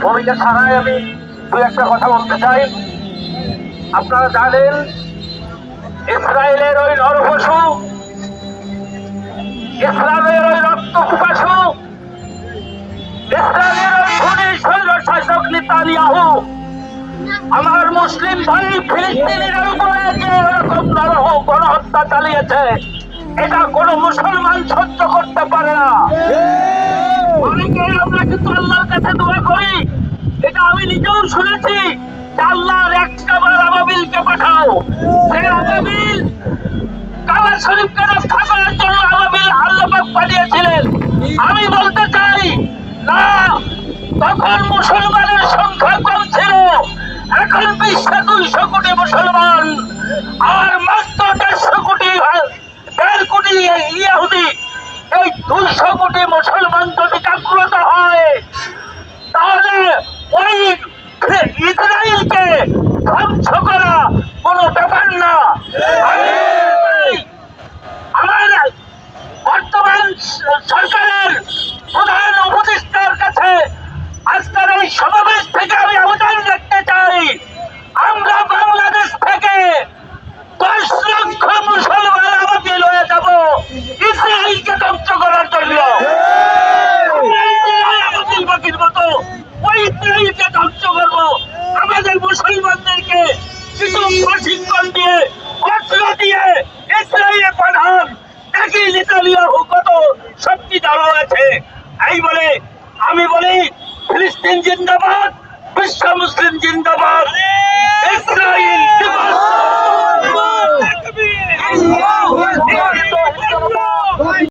ভূমিকা ছাড়াই আমি দু একটা কথা বলতে চাই। আপনারা জানেন ইসরায়েলের ওই নরপশু, ইসরায়েলের ওই রক্ত পিপাসু, ইসরায়েলের ওই খুনি শৈল শাসক নেতানিয়াহু আমার মুসলিম ভাই ফিলিস্তিনিদের উপরে যে এরকম নরহ গণহত্যা চালিয়েছে, এটা কোনো মুসলমান সহ্য করতে পারে না। অনেকে আমরা কিন্তু আল্লাহর কাছে দোয়া করি, এটা আমি নিজেও শুনেছি, আল্লাহর একটা বার আবাবিলকে পাঠাও। সেই আবাবিল কাবা শরীফকে রক্ষা করার জন্য আবাবিল আল্লাহ পাক পাঠিয়েছিলেন। আমি বলতে চাই না, তখন মুসলমানের সংখ্যা কম ছিল, এখন বিশ্বে 200 কোটি মুসলমান আর মাত্র 150 কোটি 1.5 কোটি ইহুদি। এই 200 কোটি মুসলমান যদি জাগ্রত হয়, তাহলে ওই ইসরায়েলকে ধ্বংস করা কোনো ব্যাপার না। আমার বর্তমান সরকারের প্রধান উপদেষ্টার কাছে আজকের এই সমাবেশ থেকে আমি আবেদন রাখতে চাই, আমরা বাংলাদেশ থেকে 10 লক্ষ মুসলমান আমাকে লয়ে যাব ইসরায়েলকে ধ্বংস করার জন্য। বাকির মতো ওই ইসরায়েলকে ধ্বংস করবো। আমাদের মুসলমানদেরকে কিছু প্রশিক্ষণ দিয়ে, অস্ত্র দিয়ে ইসরায়েলে পাঠান। একই নেতানিয়াহু কত শক্তি দাঁড়ানো আছে। এই বলে আমি বলি, ফিলিস্তিন জিন্দাবাদ, বিশ্ব মুসলিম জিন্দাবাদ, ইসরায়েল জিন্দাবাদ।